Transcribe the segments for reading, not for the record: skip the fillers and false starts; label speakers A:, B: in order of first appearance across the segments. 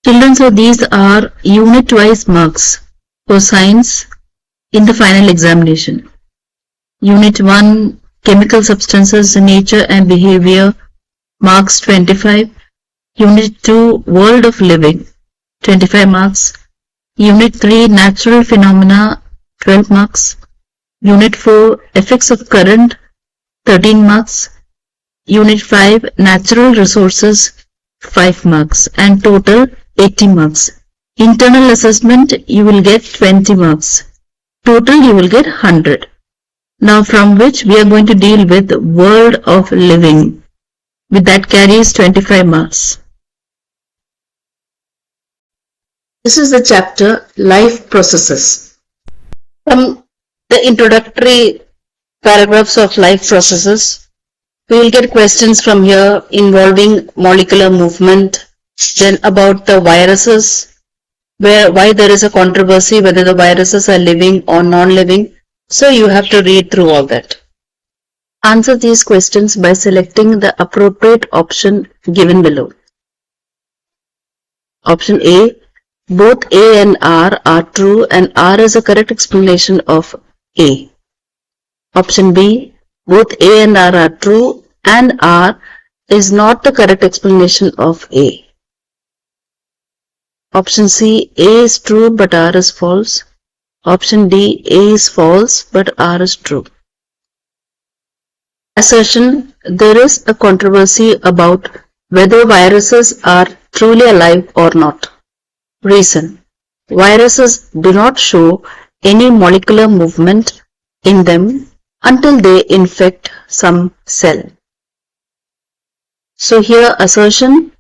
A: Children, so these are unit-wise marks for science in the final examination. Unit 1, Chemical Substances, Nature and Behavior, marks 25. Unit 2, World of Living, 25 marks. Unit 3, Natural Phenomena, 12 marks. Unit 4, Effects of Current, 13 marks. Unit 5, Natural Resources, 5 marks, and total 80 marks. Internal assessment, you will get 20 marks. Total, you will get 100. Now, from which we are going to deal with World of Living. With that carries 25 marks. This is the chapter Life Processes. From the introductory paragraphs of life processes, we will get questions from here involving molecular movement, then about the viruses, why there is a controversy whether the viruses are living or non-living. So you have to read through all that. Answer these questions by selecting the appropriate option given below. Option A, both A and R are true and R is a correct explanation of A. Option B, both A and R are true and R is not the correct explanation of A. Option C, A is true but R is false. Option D, A is false but R is true. Assertion, there is a controversy about whether viruses are truly alive or not. Reason, viruses do not show any molecular movement in them until they infect some cell. So here assertion,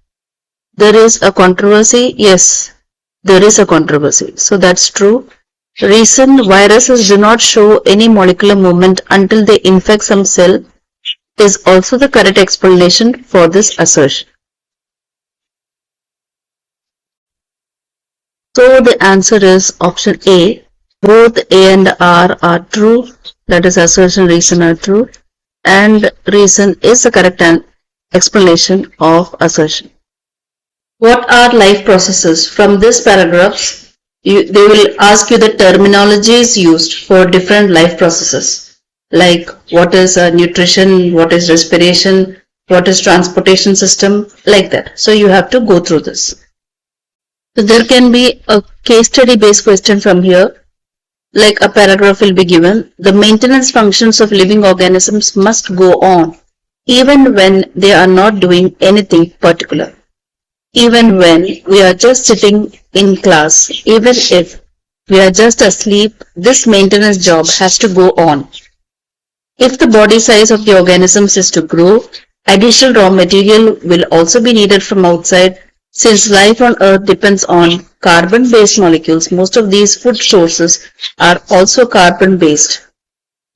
A: there is a controversy. Yes, there is a controversy. So that's true. Reason, viruses do not show any molecular movement until they infect some cell is also the correct explanation for this assertion. So the answer is option A. Both A and R are true. That is assertion, reason are true. And reason is the correct explanation of assertion. What are life processes? From this paragraph, they will ask you the terminologies used for different life processes. Like what is nutrition, what is respiration, what is transportation system, like that. So you have to go through this. So there can be a case study based question from here. Like a paragraph will be given. The maintenance functions of living organisms must go on even when they are not doing anything particular. Even when we are just sitting in class, even if we are just asleep, this maintenance job has to go on. If the body size of the organisms is to grow, additional raw material will also be needed from outside. Since life on Earth depends on carbon-based molecules, most of these food sources are also carbon-based.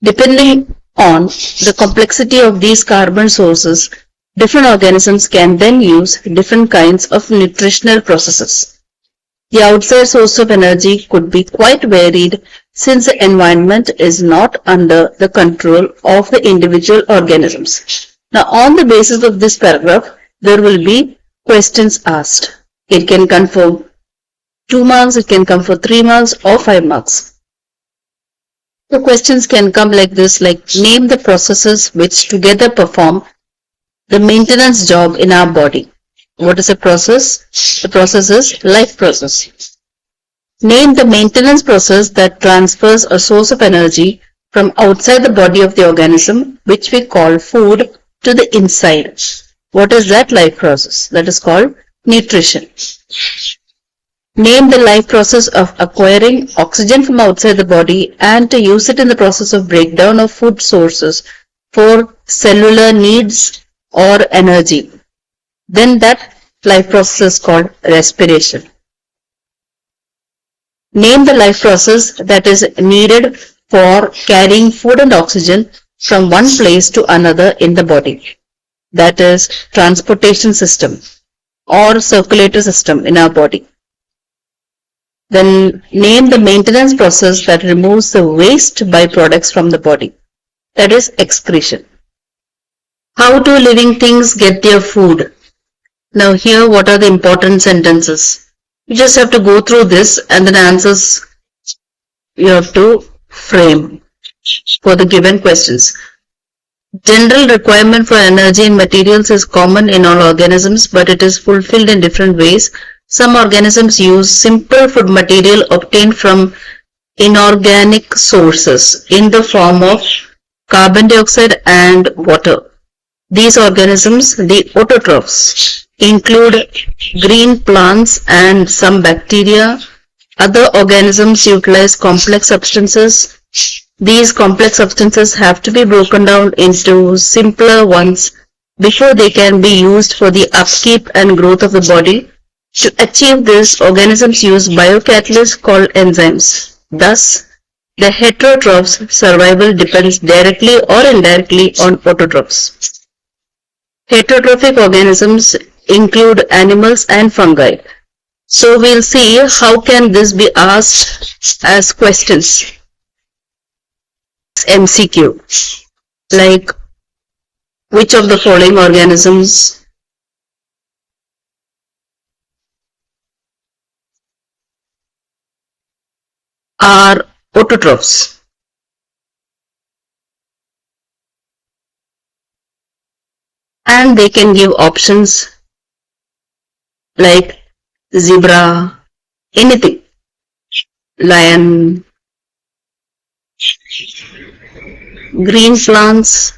A: Depending on the complexity of these carbon sources, different organisms can then use different kinds of nutritional processes. The outside source of energy could be quite varied since the environment is not under the control of the individual organisms. Now, on the basis of this paragraph, there will be questions asked. It can come for 2 marks, it can come for 3 marks or 5 marks. The questions can come like this, like name the processes which together perform the maintenance job in our body. What is a process? The process is life process. Name the maintenance process that transfers a source of energy from outside the body of the organism, which we call food, to the inside. What is that life process? That is called nutrition. Name the life process of acquiring oxygen from outside the body and to use it in the process of breakdown of food sources for cellular needs or energy. Then that life process is called respiration. Name the life process that is needed for carrying food and oxygen from one place to another in the body. That is transportation system or circulatory system in our body. Then name the maintenance process that removes the waste byproducts from the body. That is excretion. How do living things get their food? Now here, what are the important sentences? You just have to go through this and then answers you have to frame for the given questions. General requirement for energy in materials is common in all organisms, but it is fulfilled in different ways. Some organisms use simple food material obtained from inorganic sources in the form of carbon dioxide and water. These organisms, the autotrophs, include green plants and some bacteria. Other organisms utilize complex substances. These complex substances have to be broken down into simpler ones before they can be used for the upkeep and growth of the body. To achieve this, organisms use biocatalysts called enzymes. Thus, the heterotroph's survival depends directly or indirectly on autotrophs. Heterotrophic organisms include animals and fungi. So we'll see how can this be asked as questions. MCQ, like which of the following organisms are autotrophs? And they can give options like zebra, anything, lion, green plants,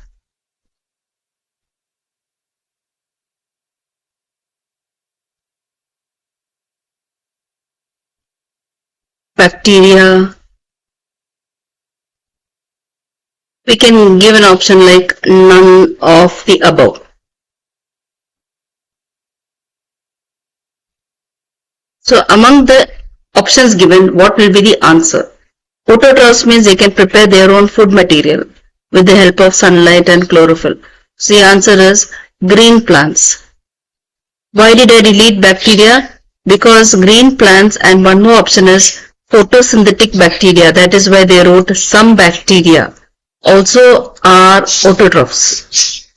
A: bacteria. We can give an option like none of the above. So among the options given, what will be the answer? Autotrophs means they can prepare their own food material with the help of sunlight and chlorophyll. So the answer is green plants. Why did I delete bacteria? Because green plants and one more option is photosynthetic bacteria. That is why they wrote some bacteria also are autotrophs.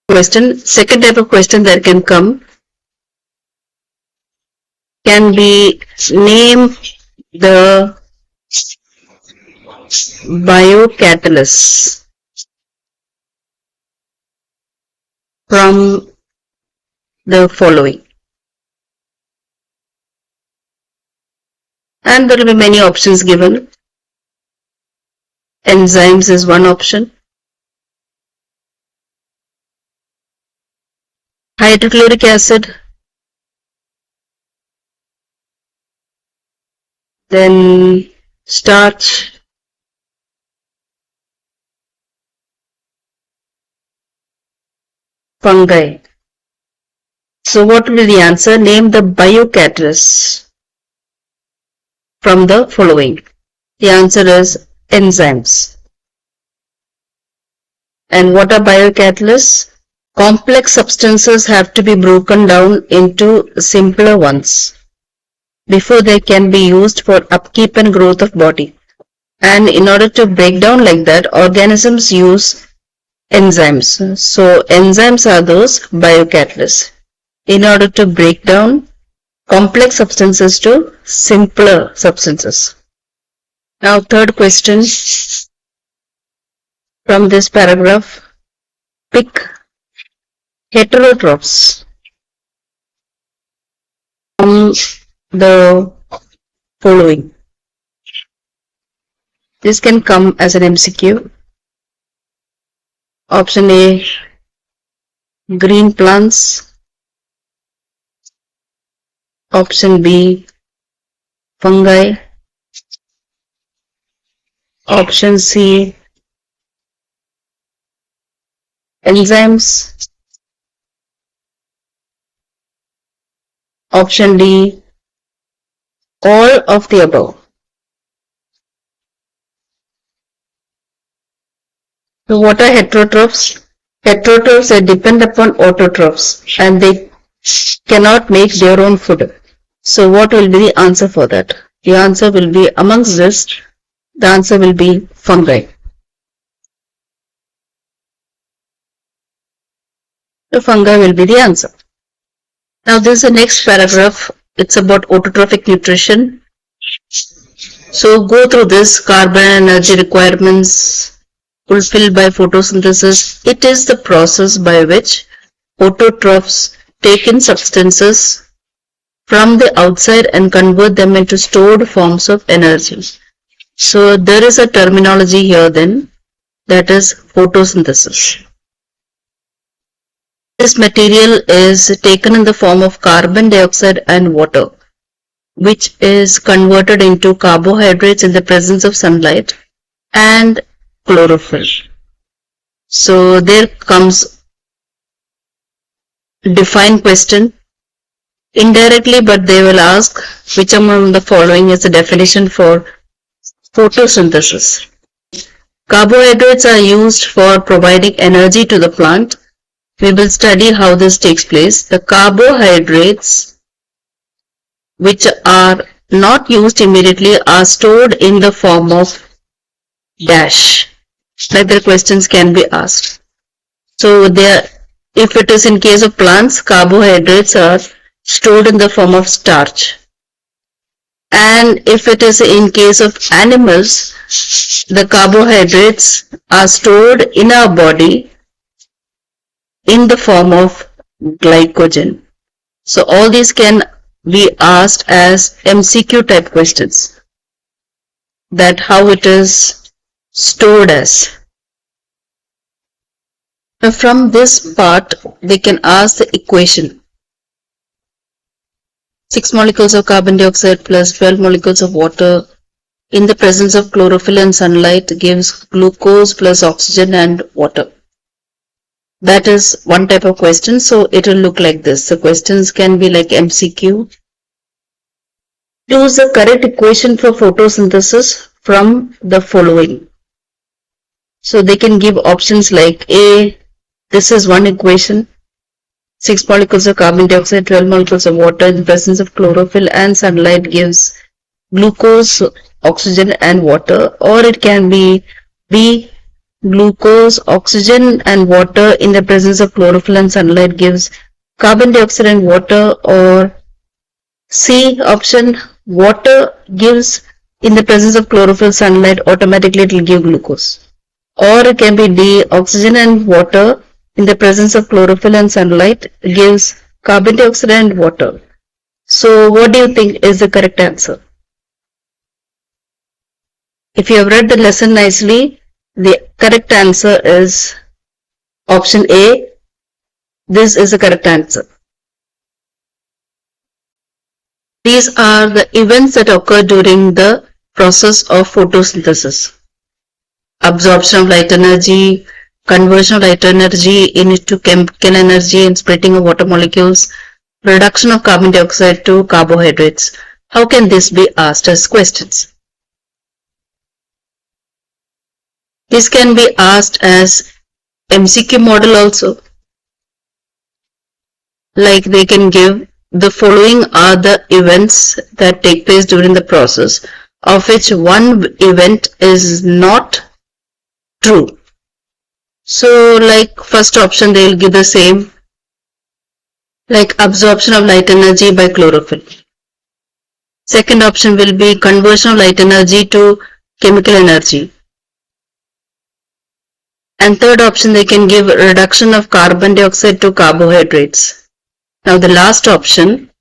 A: Question. Second type of question that can come can be name the biocatalysts from the following. And there will be many options given. Enzymes is one option. Hydrochloric acid. Then starch. Fungi. So what will be the answer? Name the biocatalysts from the following. The answer is enzymes. And what are biocatalysts? Complex substances have to be broken down into simpler ones before they can be used for upkeep and growth of body. And in order to break down like that, organisms use enzymes. So enzymes are those biocatalysts in order to break down complex substances to simpler substances. Now third question from this paragraph, pick heterotrophs from the following. This can come as an MCQ. Option A, green plants. Option B, fungi. Option C, enzymes. Option D, all of the above. So what are heterotrophs? Heterotrophs depend upon autotrophs and they cannot make their own food. So what will be the answer for that? The answer will be amongst this, the answer will be fungi. So fungi will be the answer. Now this is the next paragraph. It's about autotrophic nutrition. So go through this carbon and energy requirements fulfilled by photosynthesis. It is the process by which autotrophs take in substances from the outside and convert them into stored forms of energy. So there is a terminology here then, that is photosynthesis. This material is taken in the form of carbon dioxide and water, which is converted into carbohydrates in the presence of sunlight and chlorophyll. So there comes define question indirectly, but they will ask which among the following is the definition for photosynthesis. Carbohydrates are used for providing energy to the plant. We will study how this takes place. The carbohydrates which are not used immediately are stored in the form of dash. Like the questions can be asked. So there, if it is in case of plants, carbohydrates are stored in the form of starch. And if it is in case of animals, the carbohydrates are stored in our body in the form of glycogen. So all these can be asked as MCQ type questions, that how it is stored as. Now from this part, they can ask the equation. 6 molecules of carbon dioxide plus 12 molecules of water in the presence of chlorophyll and sunlight gives glucose plus oxygen and water. That is one type of question. So it will look like this. The questions can be like MCQ. Choose the correct equation for photosynthesis from the following. So they can give options like A, this is one equation. 6 molecules of carbon dioxide, 12 molecules of water in the presence of chlorophyll and sunlight gives glucose, oxygen and water. Or it can be B, glucose, oxygen and water in the presence of chlorophyll and sunlight gives carbon dioxide and water. Or C option, water gives in the presence of chlorophyll, sunlight, automatically it will give glucose. Or it can be D, oxygen and water in the presence of chlorophyll and sunlight gives carbon dioxide and water. So what do you think is the correct answer? If you have read the lesson nicely, the correct answer is option A. This is the correct answer. These are the events that occur during the process of photosynthesis. Absorption of light energy, conversion of light energy into chemical energy and splitting of water molecules, reduction of carbon dioxide to carbohydrates. How can this be asked as questions? This can be asked as MCQ model also. Like they can give the following are the events that take place during the process, of which one event is not true. So like first option they will give the same, like absorption of light energy by chlorophyll. Second option will be conversion of light energy to chemical energy. And third option they can give reduction of carbon dioxide to carbohydrates. Now the last option,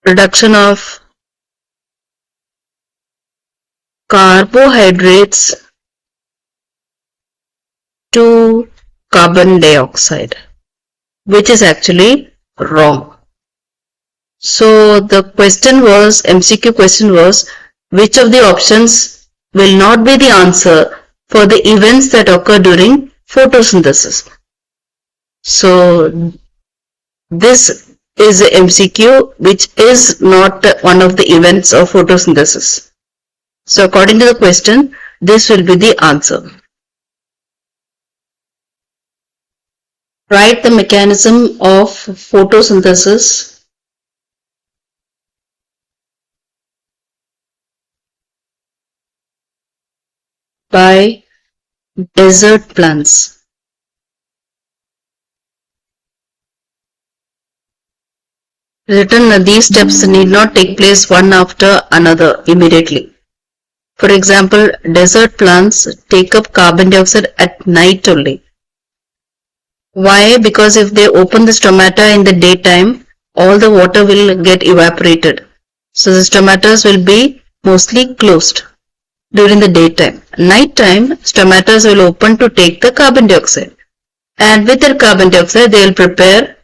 A: reduction of carbohydrates to carbon dioxide, which is actually wrong. So the question was, MCQ question was, which of the options will not be the answer for the events that occur during photosynthesis? So this is a MCQ which is not one of the events of photosynthesis. So according to the question, this will be the answer. Write the mechanism of photosynthesis by desert plants. Written, these steps need not take place one after another immediately. For example, desert plants take up carbon dioxide at night only. Why? Because if they open the stomata in the daytime, all the water will get evaporated. So the stomatas will be mostly closed during the daytime. Nighttime, stomatas will open to take the carbon dioxide. And with the carbon dioxide, they will prepare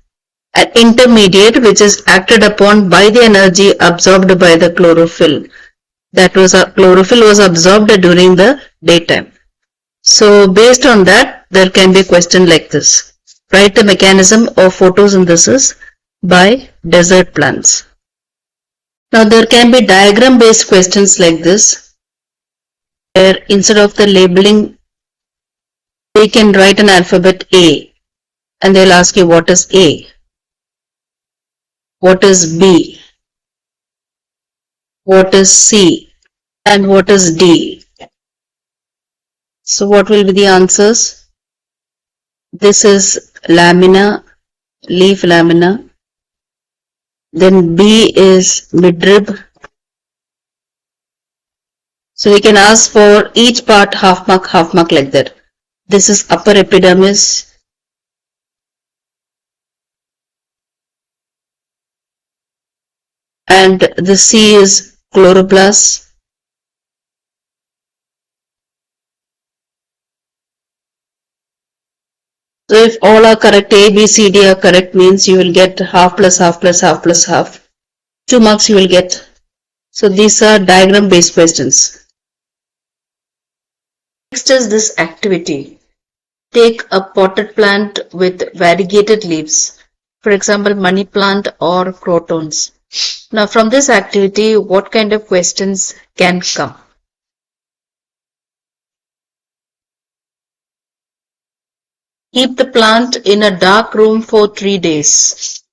A: an intermediate which is acted upon by the energy absorbed by the chlorophyll. That was chlorophyll was absorbed during the daytime. So based on that, there can be a question like this. Write the mechanism of photosynthesis by desert plants. Now there can be diagram based questions like this, where instead of the labeling, they can write an alphabet A and they'll ask you what is A, what is B, what is C, and what is D. So what will be the answers? This is lamina, leaf lamina. Then B is midrib. So we can ask for each part half mark like that. This is upper epidermis. And the C is chloroplast. So if all are correct, A, B, C, D are correct, means you will get half plus half plus half plus half. 2 marks you will get. So these are diagram based questions. Next is this activity. Take a potted plant with variegated leaves, for example, money plant or crotons. Now from this activity, what kind of questions can come? Keep the plant in a dark room for 3 days.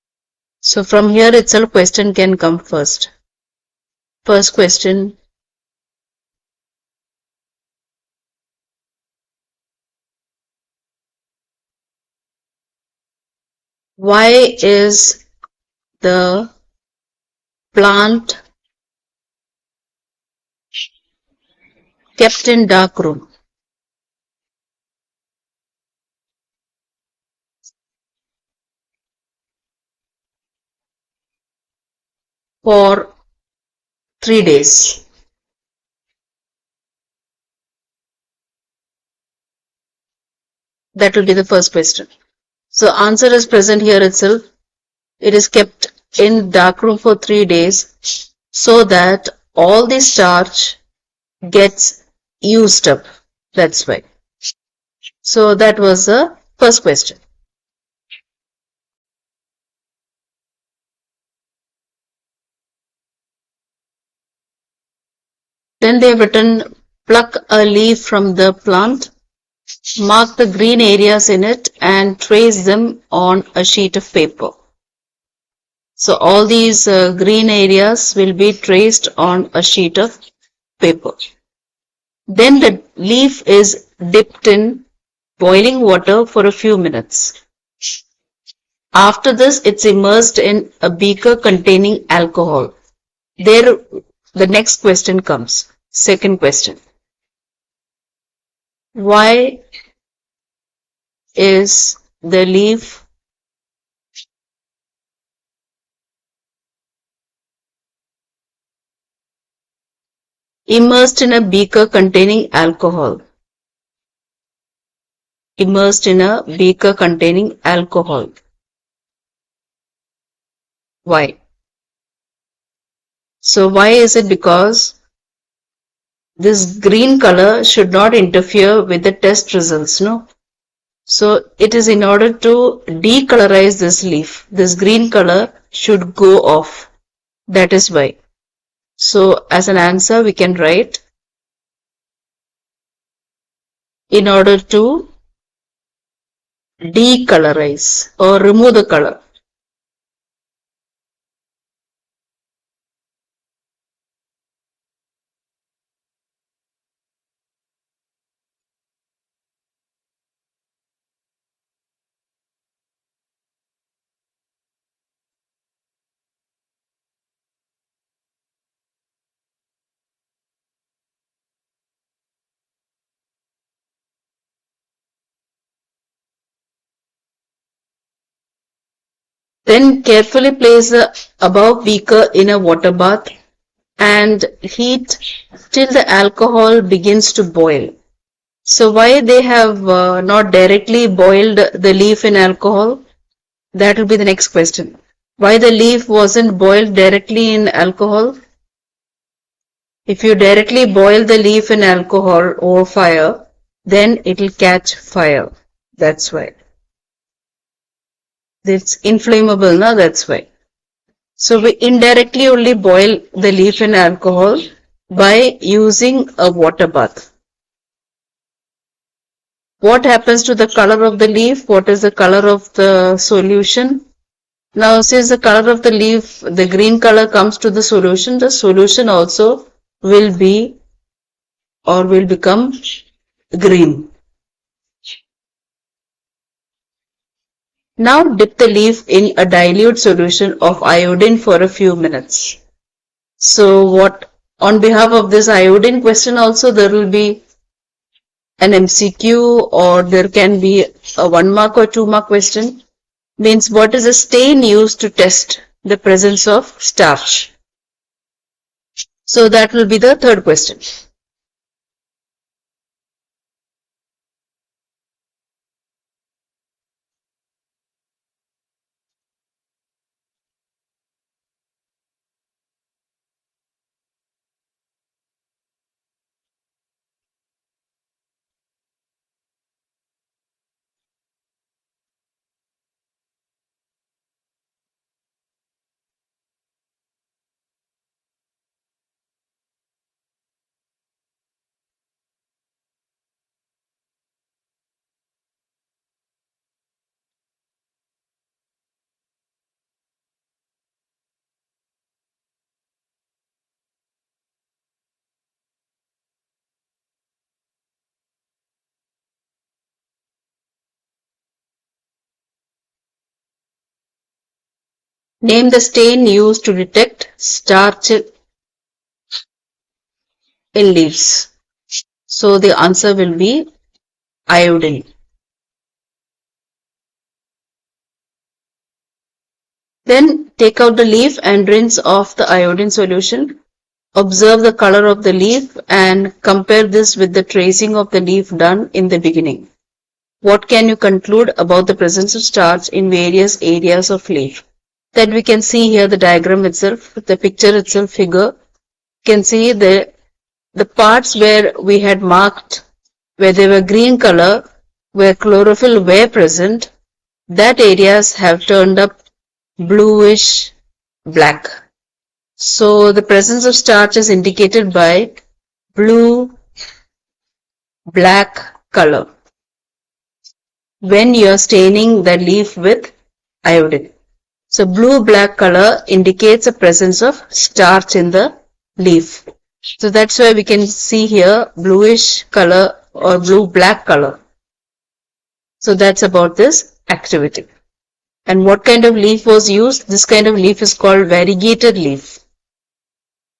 A: So from here itself question can come first. First question. Why is the plant kept in dark room? For 3 days. That will be the first question. So answer is present here itself. It is kept in dark room for 3 days so that all the starch gets used up. That's why. So that was the first question. Then they have written, pluck a leaf from the plant, mark the green areas in it and trace them on a sheet of paper. So all these green areas will be traced on a sheet of paper. Then the leaf is dipped in boiling water for a few minutes. After this, it's immersed in a beaker containing alcohol. There, the next question comes. Second question. Why is the leaf immersed in a beaker containing alcohol? Immersed in a beaker containing alcohol. Why? So why is it? Because this green color should not interfere with the test results, no? So it is in order to decolorize this leaf. This green color should go off. That is why. So as an answer we can write, in order to decolorize or remove the color. Then carefully place the above beaker in a water bath and heat till the alcohol begins to boil. So why they have not directly boiled the leaf in alcohol? That will be the next question. Why the leaf wasn't boiled directly in alcohol? If you directly boil the leaf in alcohol over fire, then it will catch fire. That's why. It's inflammable, no? That's why. So we indirectly only boil the leaf in alcohol by using a water bath. What happens to the color of the leaf? What is the color of the solution? Now, since the color of the leaf, the green color comes to the solution also will be or will become green. Now dip the leaf in a dilute solution of iodine for a few minutes. So what, on behalf of this iodine question also, there will be an MCQ or there can be a 1 mark or 2 mark question. Means what is a stain used to test the presence of starch? So that will be the third question. Name the stain used to detect starch in leaves. So the answer will be iodine. Then take out the leaf and rinse off the iodine solution. Observe the color of the leaf and compare this with the tracing of the leaf done in the beginning. What can you conclude about the presence of starch in various areas of leaf? Then we can see here the diagram itself, the picture itself, figure. You can see the parts where we had marked where they were green color, where chlorophyll were present, that areas have turned up bluish black. So the presence of starch is indicated by blue black color when you are staining the leaf with iodine. So blue black color indicates the presence of starch in the leaf. So that's why we can see here bluish color or blue black color. So that's about this activity. And what kind of leaf was used? This kind of leaf is called variegated leaf,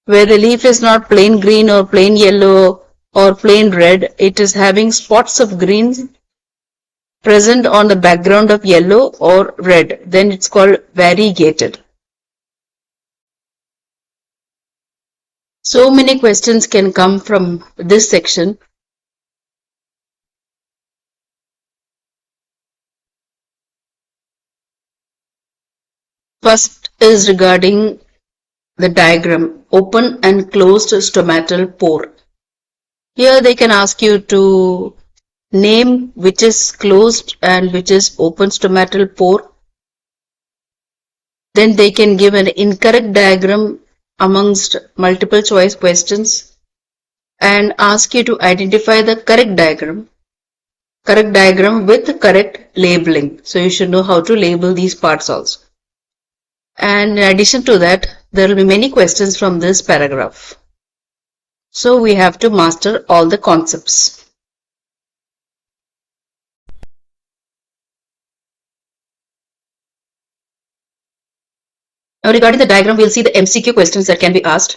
A: where the leaf is not plain green or plain yellow or plain red. It is having spots of green present on the background of yellow or red. Then it's called variegated. So many questions can come from this section. First is regarding the diagram, open and closed stomatal pore. Here they can ask you to name which is closed and which is open stomatal pore. Then they can give an incorrect diagram amongst multiple choice questions and ask you to identify the correct diagram with correct labeling. So you should know how to label these parts also. And in addition to that, there will be many questions from this paragraph. So we have to master all the concepts. Now regarding the diagram, we'll see the MCQ questions that can be asked.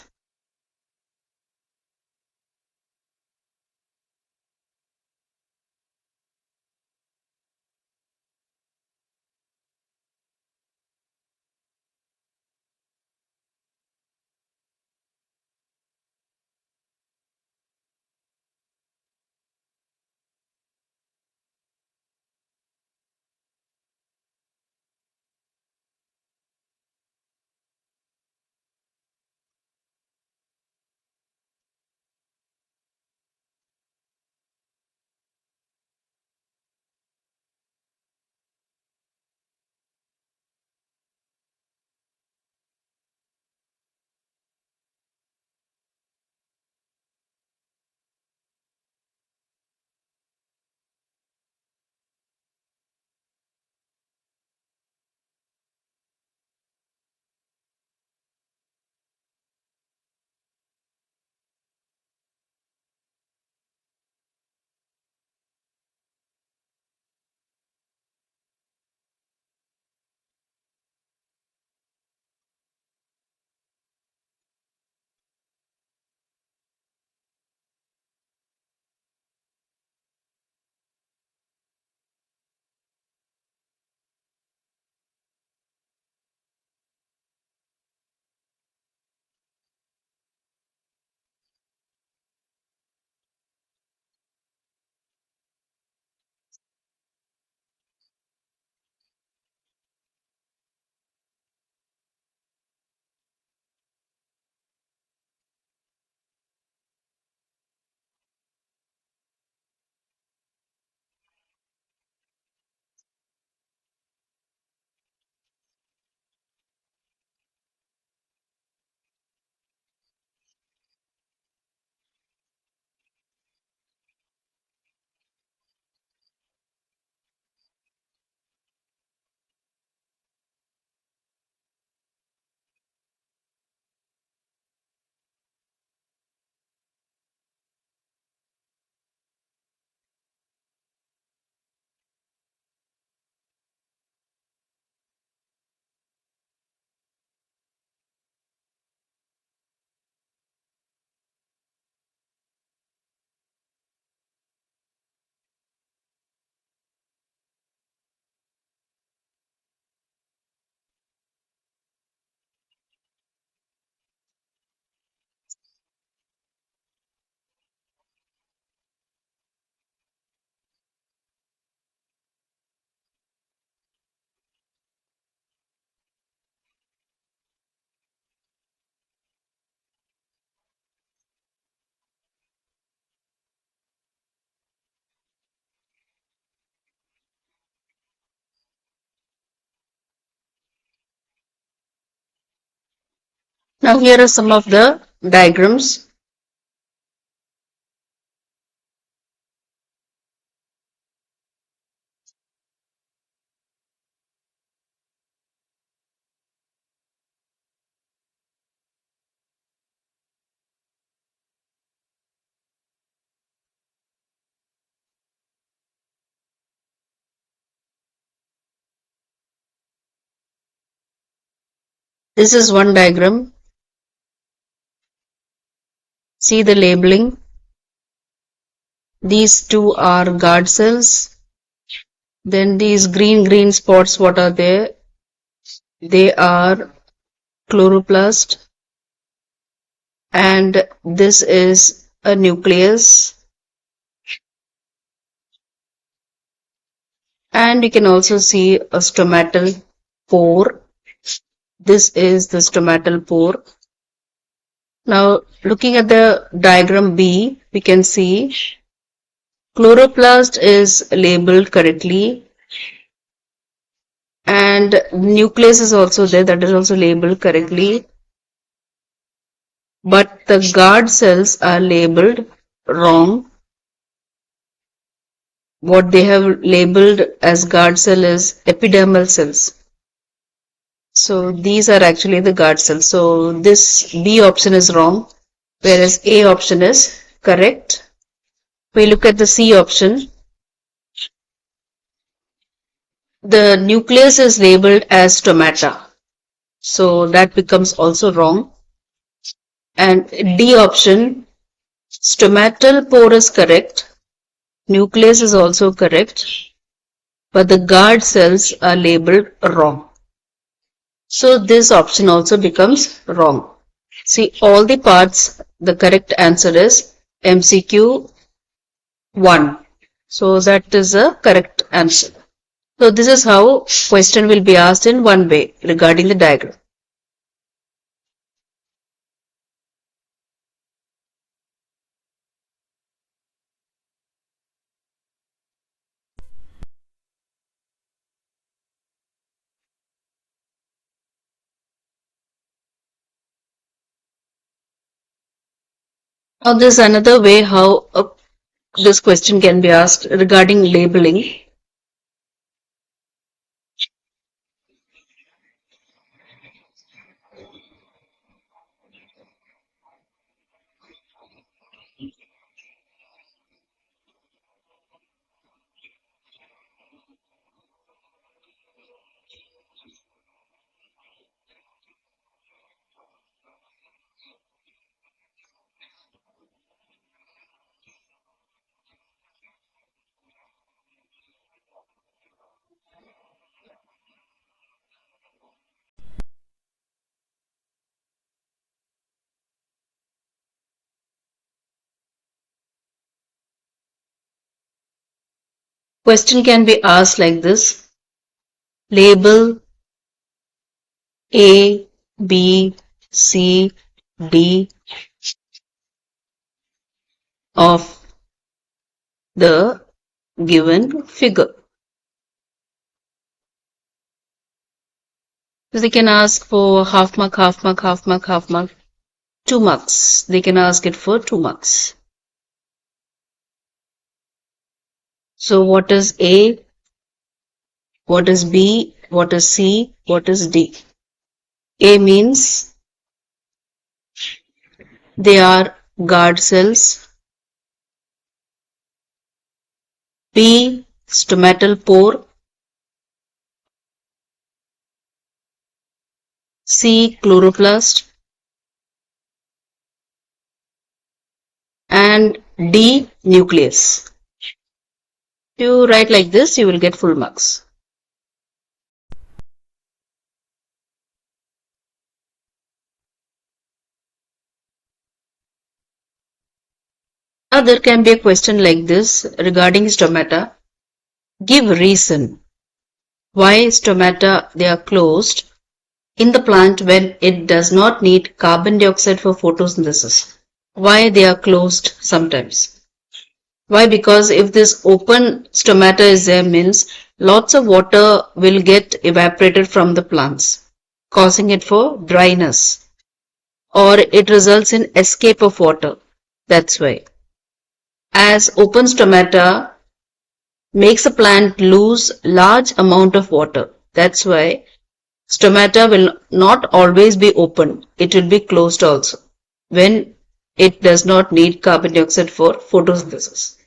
A: Now here are some of the diagrams. This is one diagram. See the labeling. These two are guard cells. Then these green spots, what are they? They are chloroplast. And this is a nucleus. And you can also see a stomatal pore. This is the stomatal pore. Now looking at the diagram B, we can see chloroplast is labeled correctly and nucleus is also there, that is also labeled correctly, but the guard cells are labeled wrong. What they have labeled as guard cell is epidermal cells. So these are actually the guard cells. So this B option is wrong, whereas A option is correct. We look at the C option. The nucleus is labeled as stomata. So that becomes also wrong. And D option, stomatal pore is correct. Nucleus is also correct. But the guard cells are labeled wrong. So this option also becomes wrong. See all the parts, the correct answer is MCQ 1. So that is a correct answer. So this is how question will be asked in one way regarding the diagram. Now this is another way how this question can be asked regarding labeling. Question can be asked like this. Label A, B, C, D of the given figure. So they can ask for half mark, half mark, half mark, half mark, 2 marks. They can ask it for 2 marks. So what is A? What is B? What is C? What is D? A means they are guard cells. B, stomatal pore. C, chloroplast. And D, nucleus. If you write like this, you will get full marks. Now there can be a question like this regarding stomata. Give reason why stomata they are closed in the plant when it does not need carbon dioxide for photosynthesis. Why they are closed sometimes? Why? Because if this open stomata is there means lots of water will get evaporated from the plants, causing it for dryness. or it results in escape of water. That's why. As open stomata makes a plant lose large amount of water. That's why stomata will not always be open. It will be closed also when it does not need carbon dioxide for photosynthesis.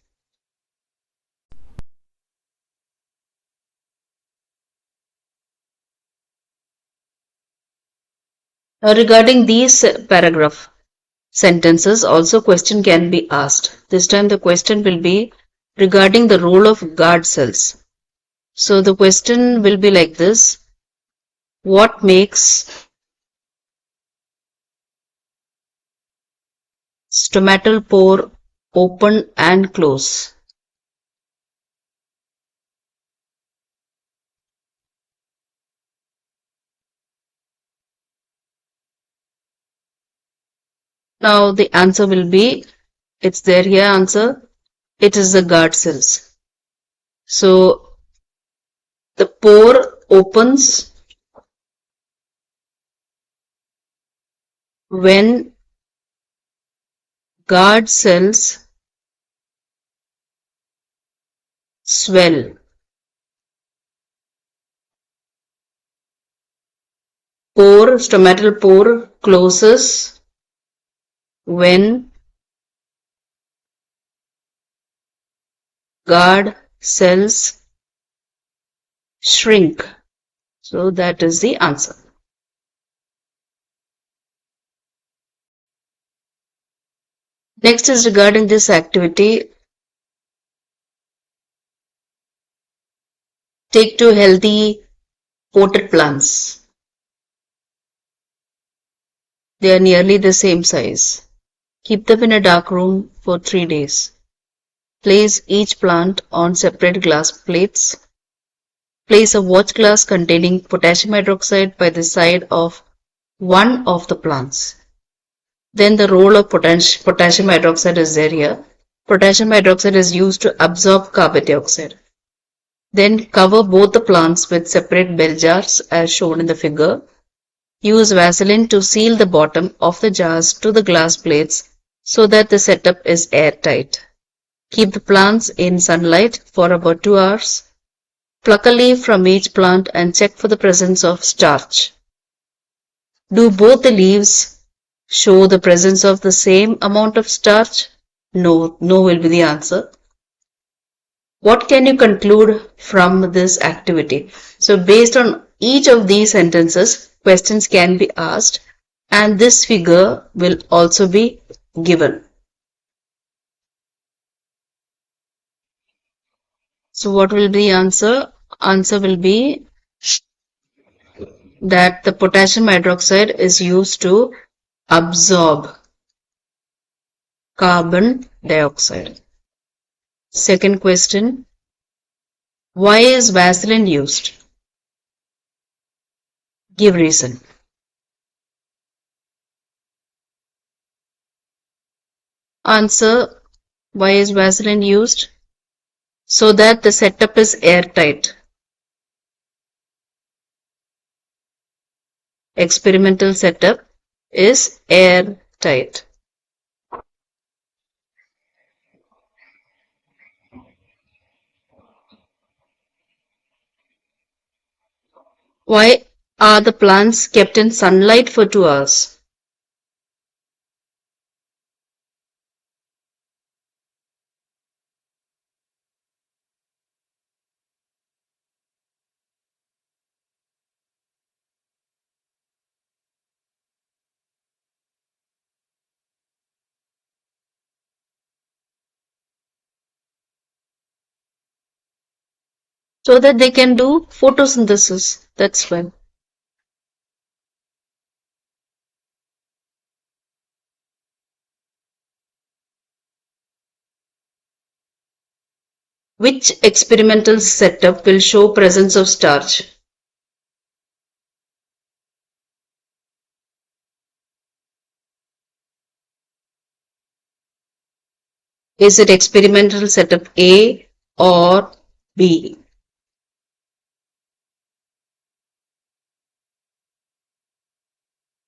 A: Now regarding these paragraph sentences, also question can be asked. This time the question will be regarding the role of guard cells. So the question will be like this. What makes stomatal pore open and close? Now the answer will be, it's there here answer, it is the guard cells. So the pore opens when guard cells swell. Pore, stomatal pore closes when guard cells shrink. So that is the answer. Next is regarding this activity. Take two healthy potted plants. They are nearly the same size. Keep them in a dark room for 3 days. Place each plant on separate glass plates. Place a watch glass containing potassium hydroxide by the side of one of the plants. Then the role of potassium hydroxide is there here. Potassium hydroxide is used to absorb carbon dioxide. Then cover both the plants with separate bell jars as shown in the figure. Use Vaseline to seal the bottom of the jars to the glass plates so that the setup is airtight. Keep the plants in sunlight for about 2 hours. Pluck a leaf from each plant and check for the presence of starch. Do both the leaves show the presence of the same amount of starch? No, no will be the answer. What can you conclude from this activity? So based on each of these sentences, questions can be asked and this figure will also be given. So what will be the answer? Answer will be that the potassium hydroxide is used to absorb carbon dioxide. Second question, why is Vaseline used? Give reason. Answer, why is Vaseline used? So that the setup is airtight. Experimental setup is airtight. Why are the plants kept in sunlight for 2 hours? So that they can do photosynthesis. That's why. Which experimental setup will show presence of starch? Is it experimental setup A or B?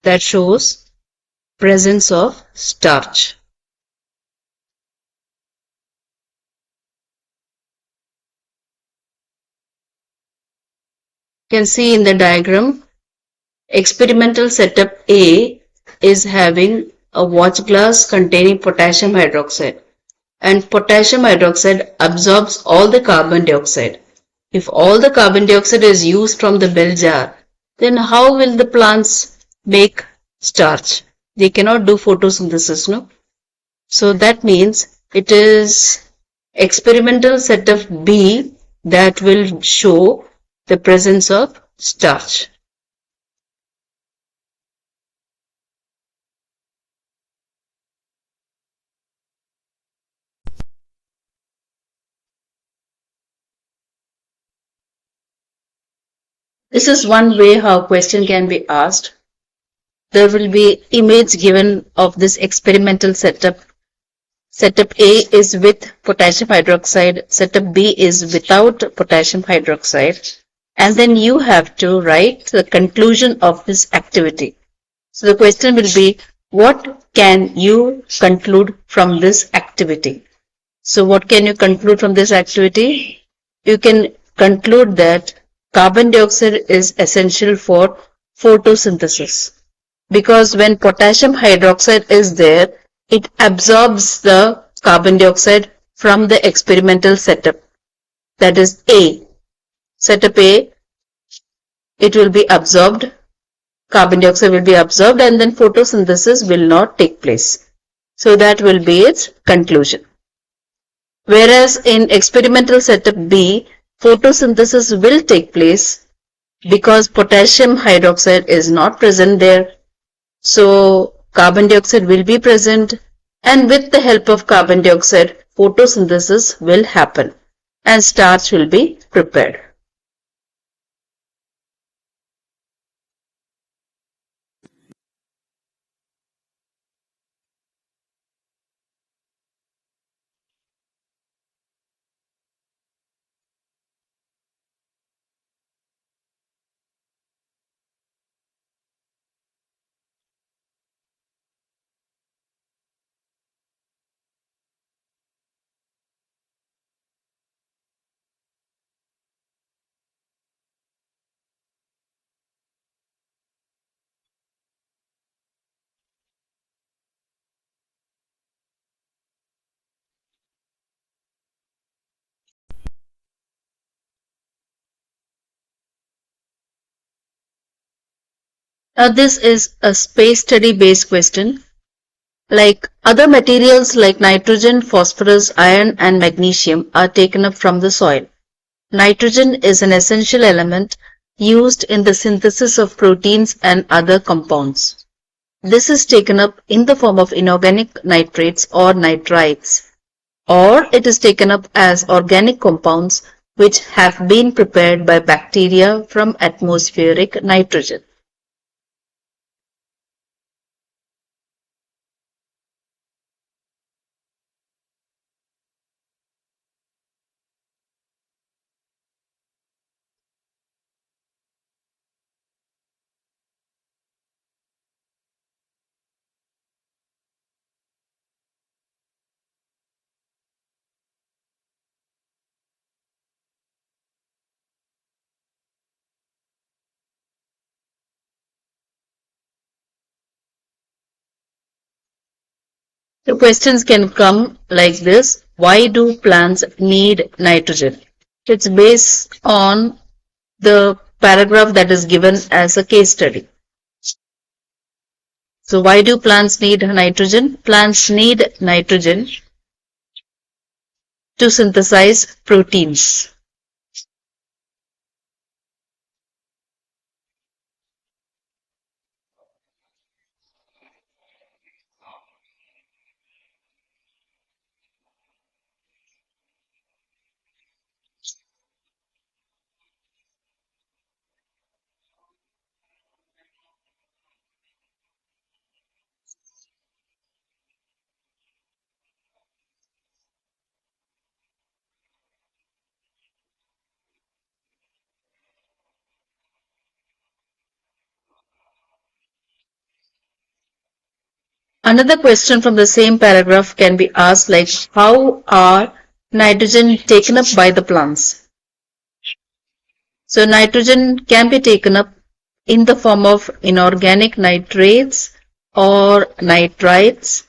A: That shows presence of starch. You can see in the diagram, experimental setup A is having a watch glass containing potassium hydroxide, and potassium hydroxide absorbs all the carbon dioxide. If all the carbon dioxide is used from the bell jar, then how will the plants make starch? They cannot do photosynthesis, no? So that means it is experimental setup B that will show the presence of starch. This is one way how question can be asked. There will be image given of this experimental setup. Setup A is with potassium hydroxide, setup B is without potassium hydroxide, and then you have to write the conclusion of this activity. So the question will be, what can you conclude from this activity? So what can you conclude from this activity? You can conclude that carbon dioxide is essential for photosynthesis, because when potassium hydroxide is there, it absorbs the carbon dioxide from the experimental setup. That is A. Setup A, it will be absorbed, carbon dioxide will be absorbed, and then photosynthesis will not take place. So that will be its conclusion. Whereas in experimental setup B, photosynthesis will take place because potassium hydroxide is not present there. So carbon dioxide will be present, and with the help of carbon dioxide, photosynthesis will happen and starch will be prepared. Now this is a space study based question. Like other materials like nitrogen, phosphorus, iron and magnesium are taken up from the soil. Nitrogen is an essential element used in the synthesis of proteins and other compounds. This is taken up in the form of inorganic nitrates or nitrites, or it is taken up as organic compounds which have been prepared by bacteria from atmospheric nitrogen. The questions can come like this. Why do plants need nitrogen? It's based on the paragraph that is given as a case study. So why do plants need nitrogen? Plants need nitrogen to synthesize proteins. Another question from the same paragraph can be asked like, how are nitrogen taken up by the plants? So nitrogen can be taken up in the form of inorganic nitrates or nitrites,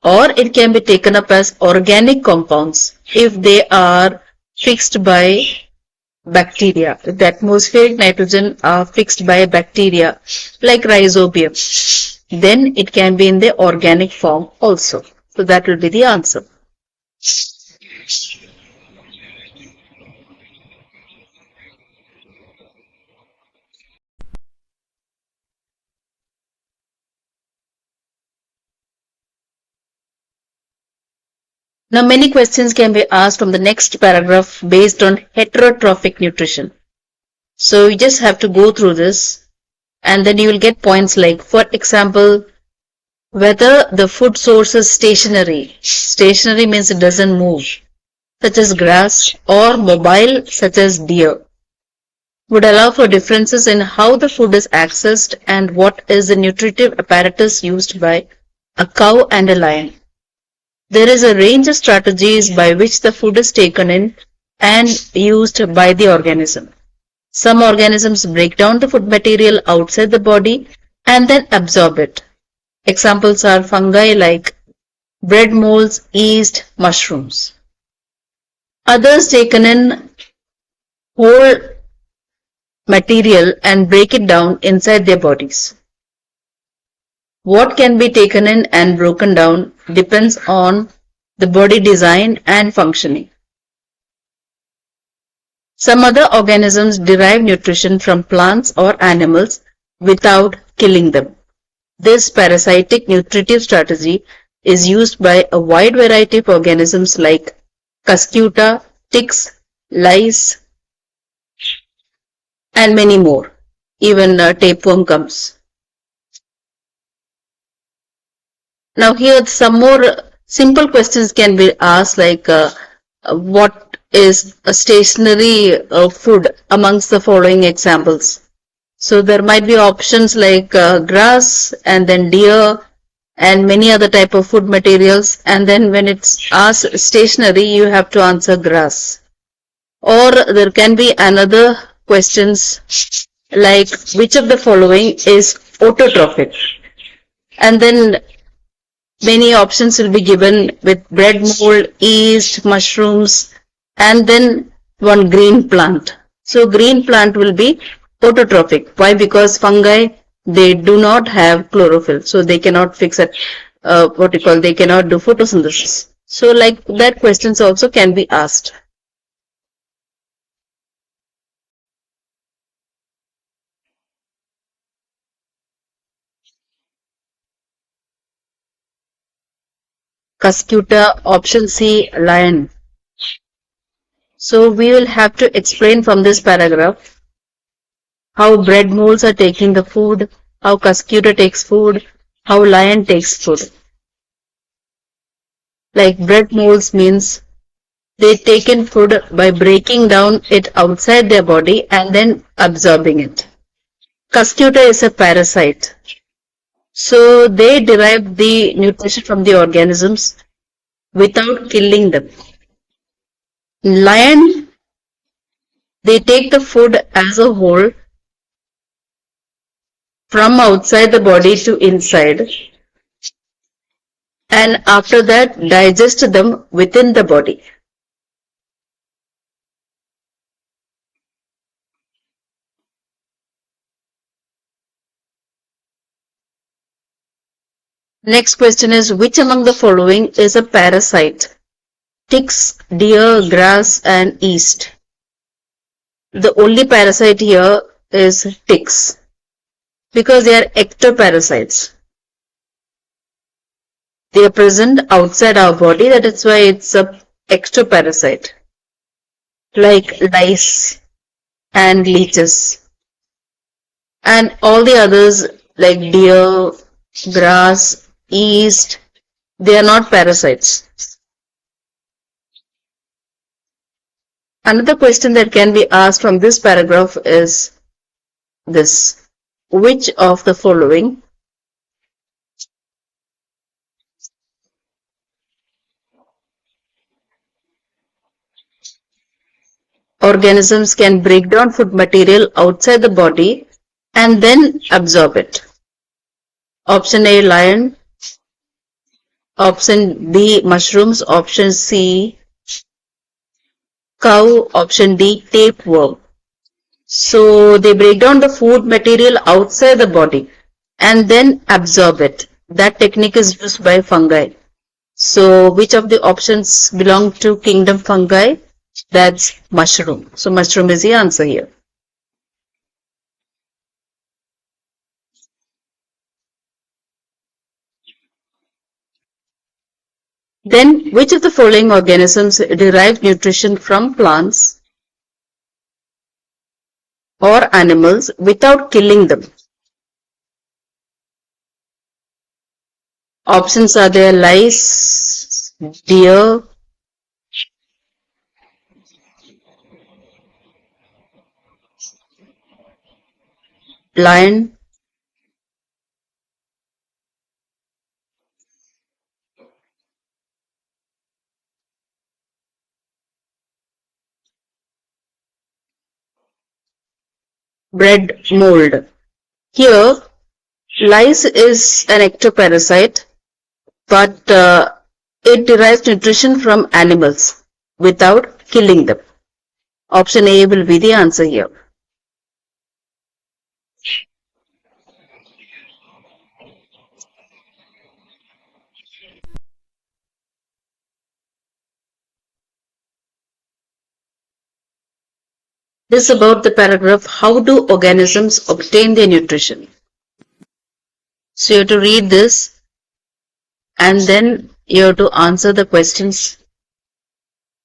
A: or it can be taken up as organic compounds if they are fixed by bacteria. If the atmospheric nitrogen are fixed by bacteria like rhizobium, then it can be in the organic form also. So that will be the answer. Now many questions can be asked from the next paragraph based on heterotrophic nutrition. So you just have to go through this and then you will get points like, for example, whether the food source is stationary. Stationary means it doesn't move, such as grass, or mobile, such as deer. Would allow for differences in how the food is accessed and what is the nutritive apparatus used by a cow and a lion. There is a range of strategies by which the food is taken in and used by the organism. Some organisms break down the food material outside the body and then absorb it. Examples are fungi like bread molds, yeast, mushrooms. Others taken in whole material and break it down inside their bodies. What can be taken in and broken down depends on the body design and functioning. Some other organisms derive nutrition from plants or animals without killing them. This parasitic nutritive strategy is used by a wide variety of organisms like cuscuta, ticks, lice, and many more. Even tapeworm comes. Now here some more simple questions can be asked like what is a stationary food amongst the following examples. So there might be options like grass and then deer and many other type of food materials, and then when it's asked stationary you have to answer grass. Or there can be another questions like which of the following is autotrophic, and then many options will be given with bread mold, yeast, mushrooms, and then one green plant. So green plant will be autotrophic. Why? Because fungi, they do not have chlorophyll, so they cannot fix it. They cannot do photosynthesis. So like that questions also can be asked. Cuscuta, option C, lion. So we will have to explain from this paragraph how bread molds are taking the food, how cuscuta takes food, how lion takes food. Like bread molds means they take in food by breaking down it outside their body and then absorbing it. Cuscuta is a parasite. So they derive the nutrition from the organisms without killing them. Lion, they take the food as a whole from outside the body to inside, and after that digest them within the body. Next question is, which among the following is a parasite? Ticks, deer, grass, and yeast. The only parasite here is ticks because they are ectoparasites. They are present outside our body, that is why it's a ectoparasite, like lice and leeches. And all the others like deer, grass, yeast, they are not parasites. Another question that can be asked from this paragraph is this: which of the following organisms can break down food material outside the body and then absorb it? Option A, lion. Option B, mushrooms. Option C, cow. Option D, tapeworm. So they break down the food material outside the body and then absorb it. That technique is used by fungi. So which of the options belong to kingdom fungi? That's mushroom. So mushroom is the answer here. Then which of the following organisms derive nutrition from plants or animals without killing them? Options are there: lice, deer, lion, bread mold. Here, lice is an ectoparasite, but it derives nutrition from animals without killing them. Option A will be the answer here. This is about the paragraph, how do organisms obtain their nutrition? So you have to read this and then you have to answer the questions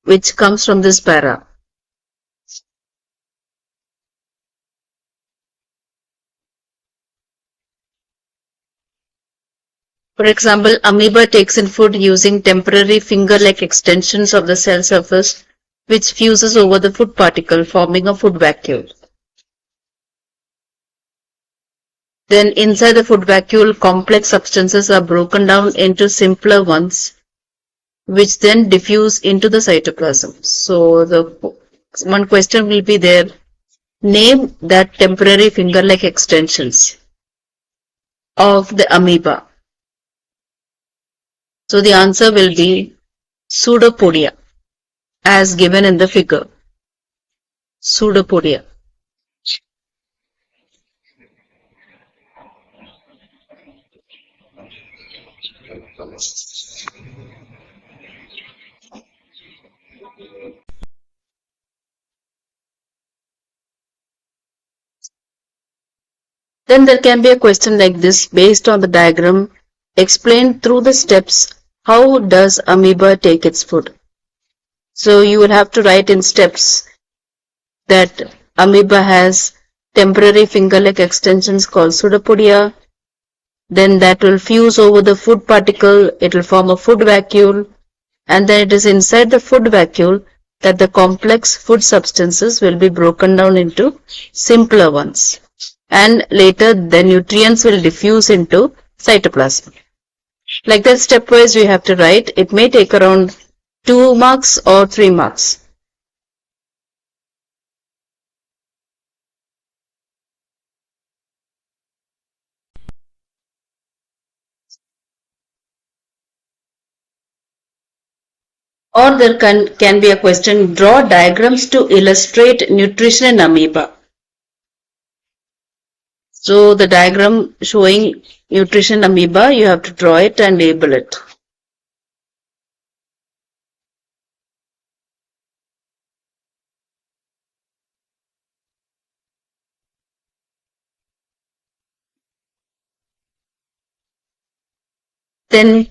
A: which comes from this para. For example, amoeba takes in food using temporary finger-like extensions of the cell surface which fuses over the food particle, forming a food vacuole. Then inside the food vacuole, complex substances are broken down into simpler ones, which then diffuse into the cytoplasm. So the one question will be there, name that temporary finger-like extensions of the amoeba. So the answer will be pseudopodia, as given in the figure. Pseudopodia. Then there can be a question like this based on the diagram. Explain through the steps how does amoeba take its food. So you will have to write in steps that amoeba has temporary finger-like extensions called pseudopodia. Then that will fuse over the food particle, it will form a food vacuole, and then it is inside the food vacuole that the complex food substances will be broken down into simpler ones. And later the nutrients will diffuse into cytoplasm. Like that, stepwise we have to write. It may take around 2 marks or 3 marks. Or there can be a question, draw diagrams to illustrate nutrition in amoeba. So the diagram showing nutrition amoeba, you have to draw it and label it. Then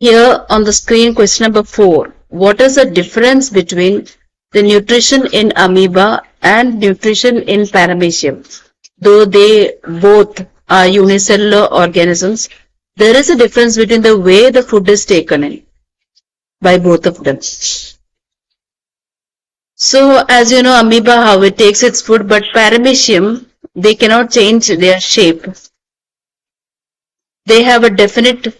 A: here on the screen, question number 4. What is the difference between the nutrition in amoeba and nutrition in paramecium? Though they both are unicellular organisms, there is a difference between the way the food is taken in by both of them. So as you know, amoeba, how it takes its food, but paramecium, they cannot change their shape. They have a definite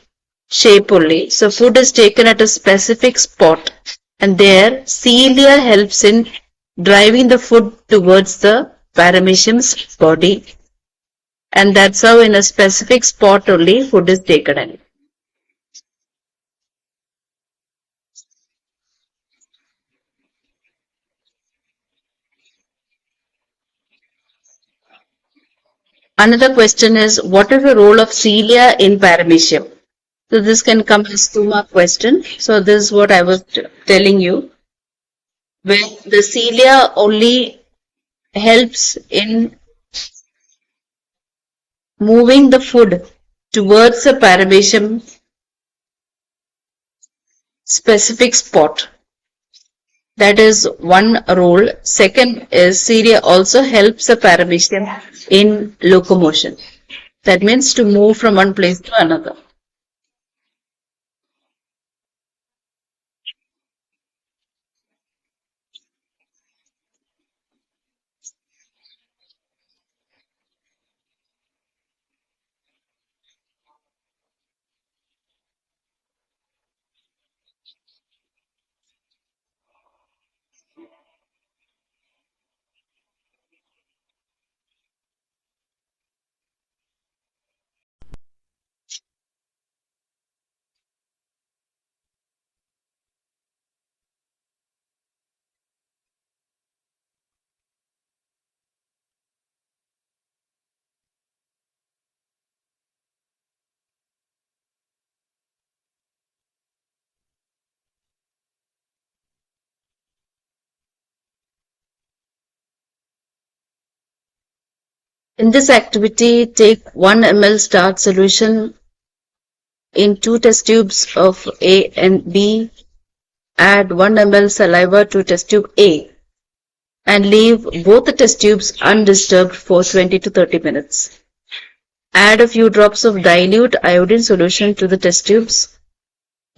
A: shape only. So food is taken at a specific spot, and there cilia helps in driving the food towards the paramecium's body, and that's how in a specific spot only food is taken in. Another question is, what is the role of cilia in paramecium? So this can come as 2 mark question. So this is what I was telling you, where the cilia only helps in moving the food towards the paramecium specific spot. That is one role. Second is cilia also helps the paramecium in locomotion. That means to move from one place to another. In this activity, take 1 ml starch solution in 2 test tubes of A and B. Add 1 ml saliva to test tube A and leave both the test tubes undisturbed for 20 to 30 minutes. Add a few drops of dilute iodine solution to the test tubes.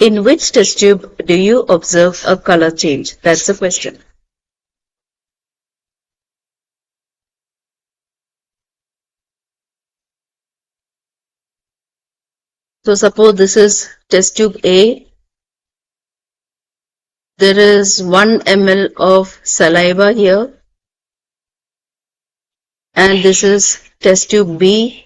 A: In which test tube do you observe a color change? That's the question. So suppose this is test tube A. There is 1 ml of saliva here. And this is test tube B.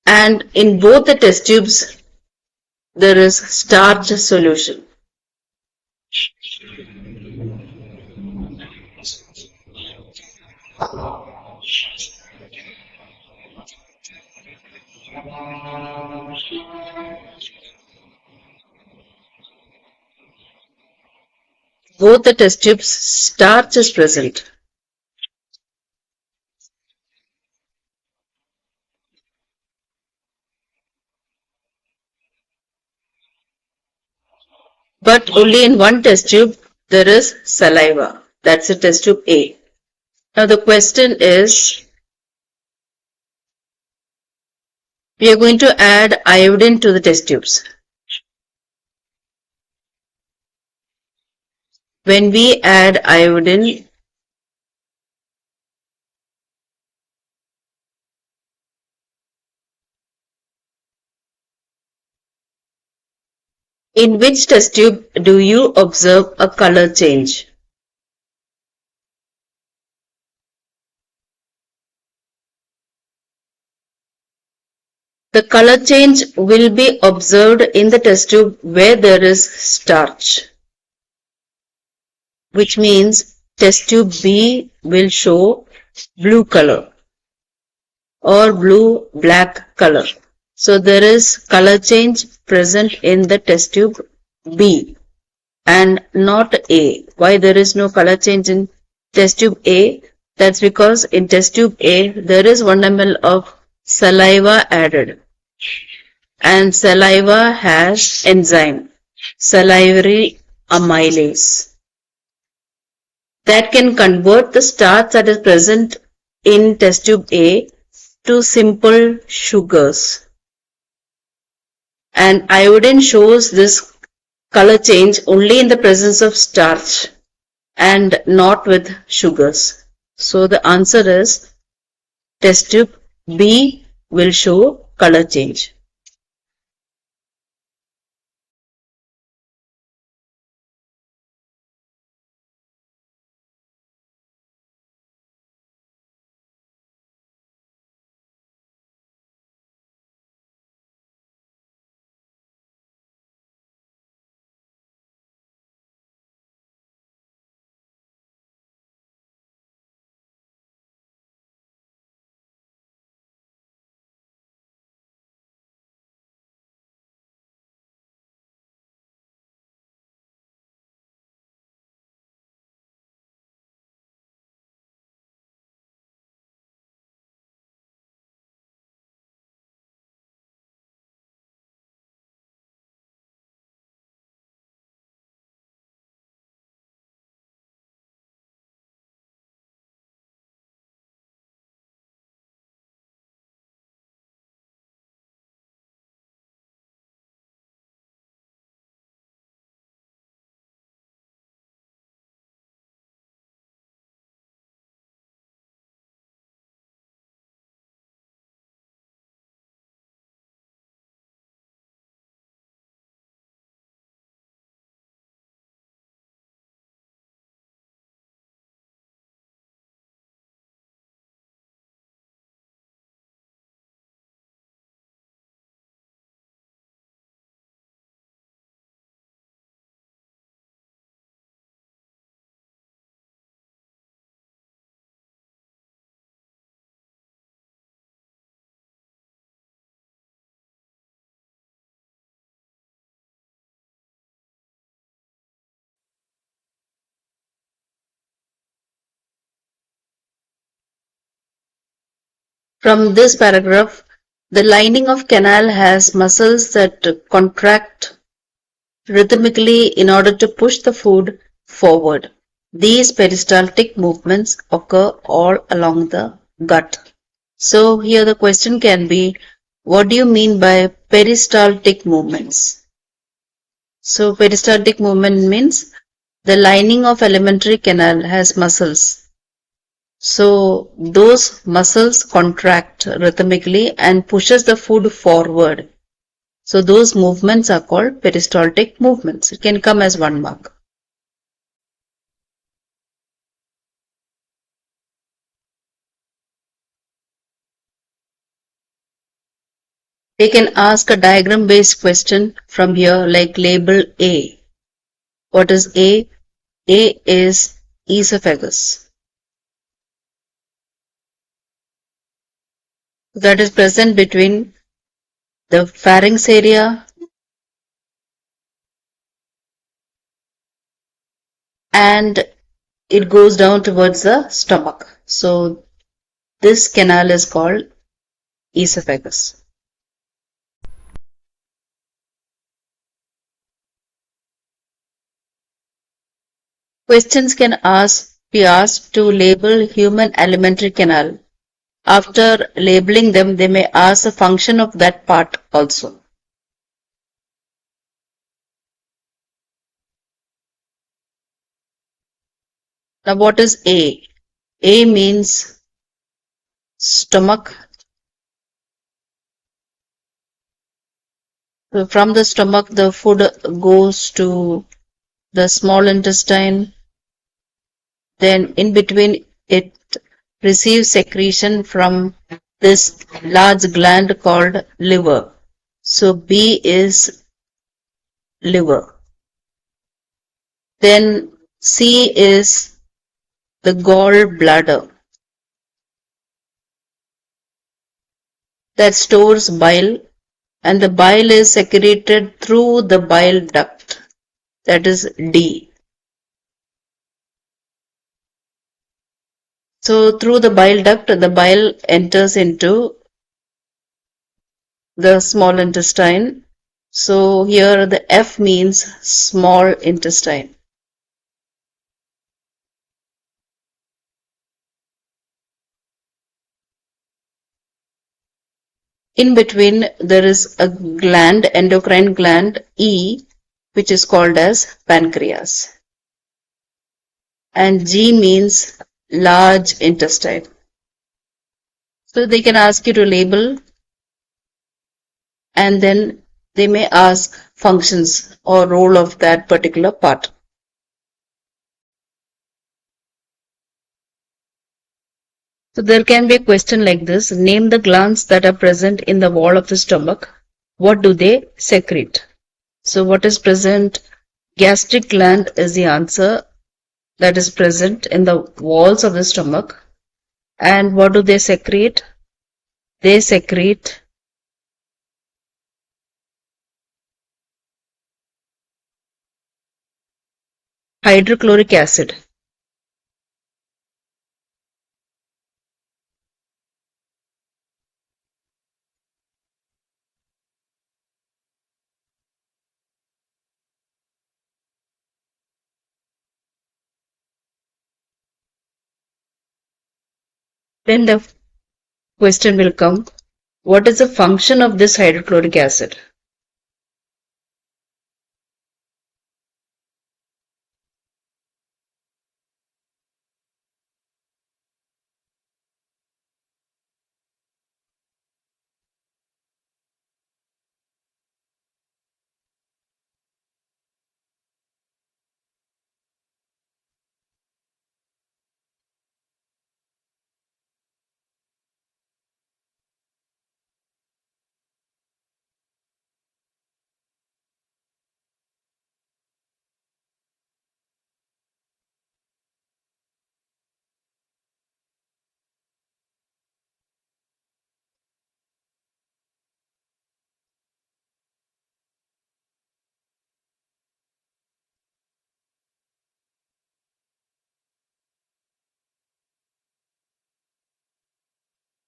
A: And in both the test tubes, there is starch solution. Both the test tubes, starch is present. But only in one test tube, there is saliva. That's the test tube A. Now the question is, we are going to add iodine to the test tubes. When we add iodine, in which test tube do you observe a color change? The color change will be observed in the test tube where there is starch, which means test tube B will show blue color or blue-black color. So there is color change present in the test tube B and not A. Why there is no color change in test tube A? That's because in test tube A there is 1 ml of saliva added, and saliva has enzyme salivary amylase that can convert the starch that is present in test tube A to simple sugars, and iodine shows this color change only in the presence of starch. and not with sugars. So the answer is test tube B will show color change. From this paragraph, the lining of canal has muscles that contract rhythmically in order to push the food forward. These peristaltic movements occur all along the gut. So here the question can be, what do you mean by peristaltic movements? So peristaltic movement means the lining of alimentary canal has muscles. So those muscles contract rhythmically and pushes the food forward. So those movements are called peristaltic movements. It can come as 1 mark. They can ask a diagram based question from here like label A. What is A? A is esophagus. That is present between the pharynx area and it goes down towards the stomach. So this canal is called esophagus. Questions can be asked to label human alimentary canal. After labeling them, they may ask the function of that part also. Now what is A? A means stomach. So from the stomach, the food goes to the small intestine. Then in between, it receives secretion from this large gland called liver. So B is liver. Then C is the gallbladder that stores bile, and the bile is secreted through the bile duct, that is D. So through the bile duct, the bile enters into the small intestine. So here the F means small intestine. In between, there is a gland, endocrine gland E, which is called as pancreas. and G means large intestine. So they can ask you to label, and then they may ask functions or role of that particular part. So there can be a question like this: name the glands that are present in the wall of the stomach. What do they secrete? So what is present? Gastric gland is the answer, that is present in the walls of the stomach. And what do they secrete? They secrete hydrochloric acid. Then the question will come, what is the function of this hydrochloric acid?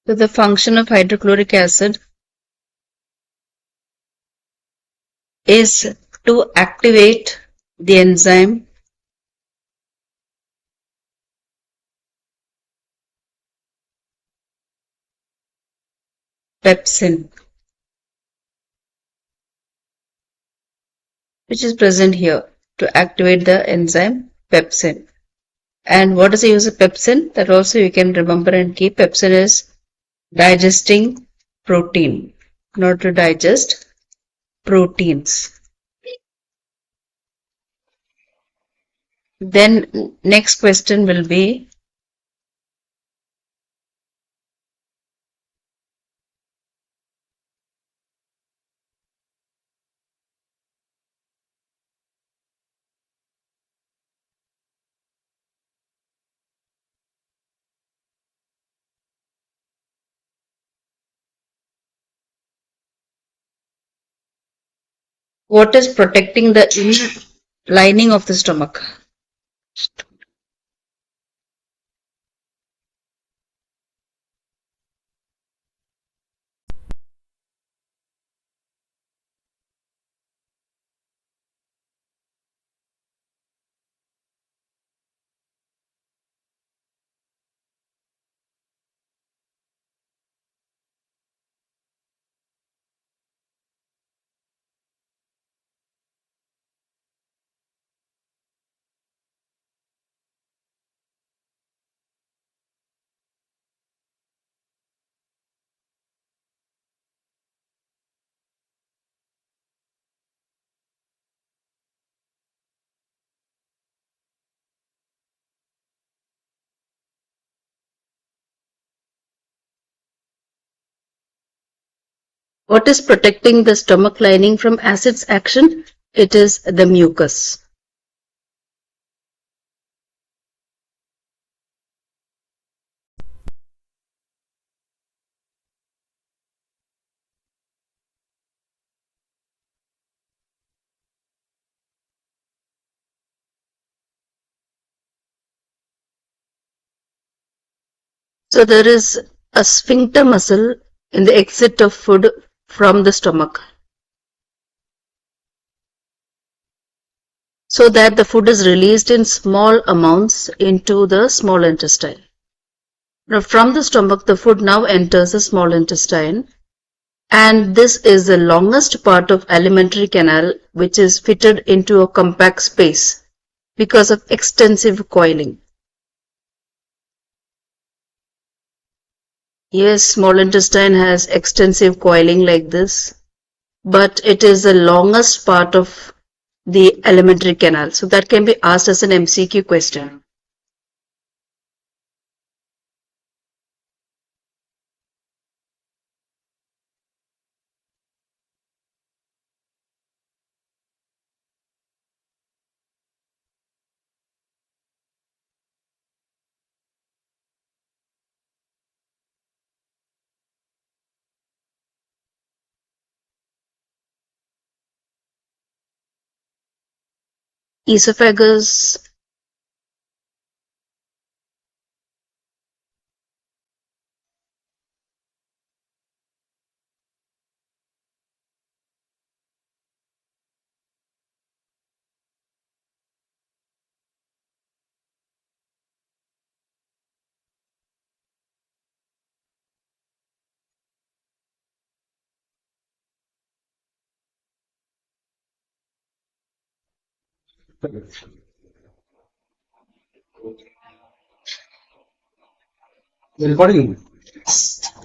A: So the function of hydrochloric acid is to activate the enzyme pepsin, which is present here, to activate the enzyme pepsin. And what is the use of pepsin? That also you can remember and keep. Pepsin is digesting protein, not to digest proteins. Then next question will be, what is protecting the inner lining of the stomach? What is protecting the stomach lining from acid's action? It is the mucus. So there is a sphincter muscle in the exit of food from the stomach, so that the food is released in small amounts into the small intestine. Now from the stomach, the food now enters the small intestine, and this is the longest part of alimentary canal, which is fitted into a compact space. Because of extensive coiling. Yes, small intestine has extensive coiling like this, but it is the longest part of the alimentary canal. So that can be asked as an MCQ question. Esophagus.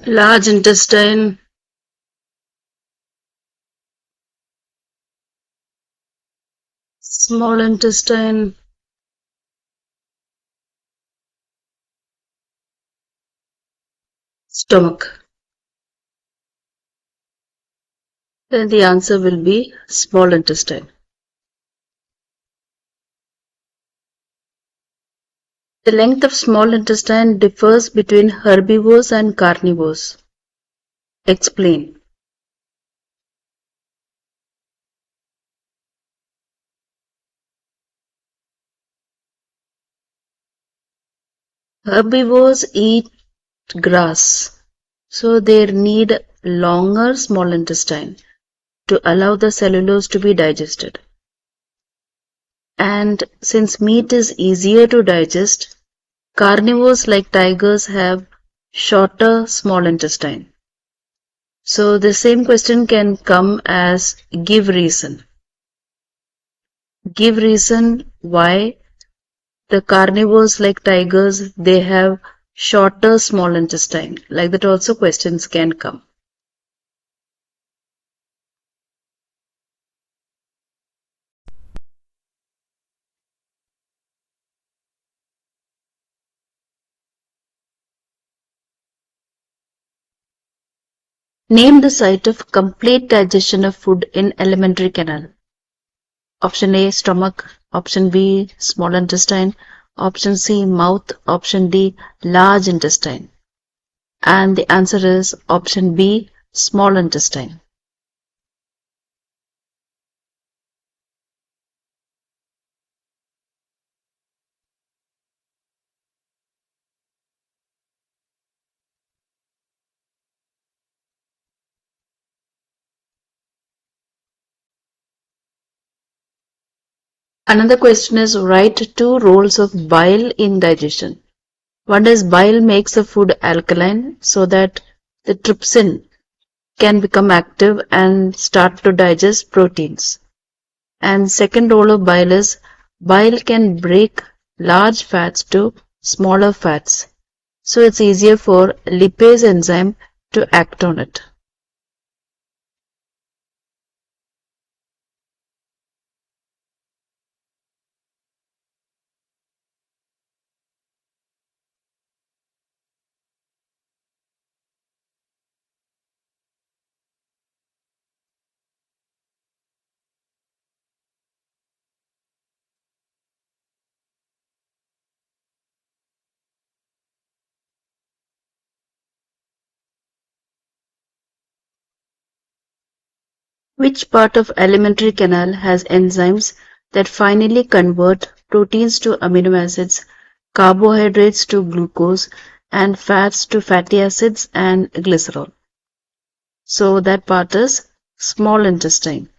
A: Large intestine. Small intestine. Stomach. Then the answer will be small intestine. The length of small intestine differs between herbivores and carnivores. Explain. Herbivores eat grass, so they need longer small intestine to allow the cellulose to be digested. And since meat is easier to digest, carnivores like tigers have shorter small intestine. So the same question can come as give reason. Give reason why the carnivores like tigers, they have shorter small intestine. Like that also questions can come. Name the site of complete digestion of food in alimentary canal. Option A, stomach. Option B, small intestine. Option C, mouth. Option D, large intestine. And the answer is option B, small intestine. Another question is write two roles of bile in digestion. One is bile makes the food alkaline so that the trypsin can become active and start to digest proteins. And second role of bile is bile can break large fats to smaller fats. So it's easier for lipase enzyme to act on it. Which part of alimentary canal has enzymes that finally convert proteins to amino acids, carbohydrates to glucose, and fats to fatty acids and glycerol? So that part is small intestine.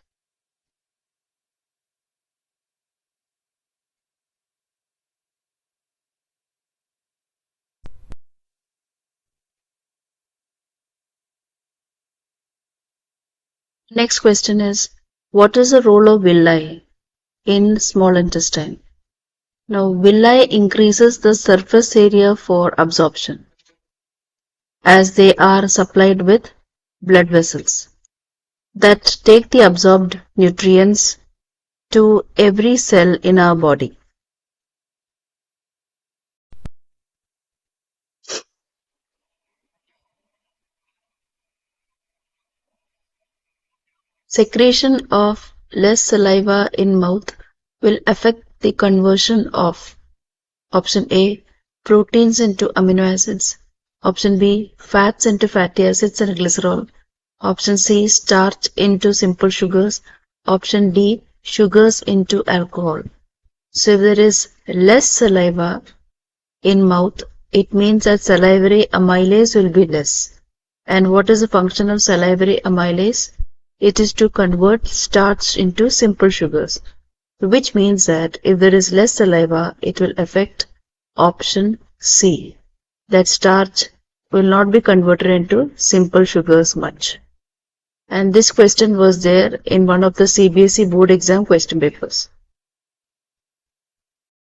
A: Next question is, what is the role of villi in small intestine? Now, villi increases the surface area for absorption as they are supplied with blood vessels that take the absorbed nutrients to every cell in our body. Secretion of less saliva in mouth will affect the conversion of option A, proteins into amino acids, option B, fats into fatty acids and glycerol, option C, starch into simple sugars, option D, sugars into alcohol. So if there is less saliva in mouth, it means that salivary amylase will be less. And what is the function of salivary amylase? It is to convert starch into simple sugars, which means that if there is less saliva, it will affect option C, that starch will not be converted into simple sugars much. And this question was there in one of the CBSE board exam question papers.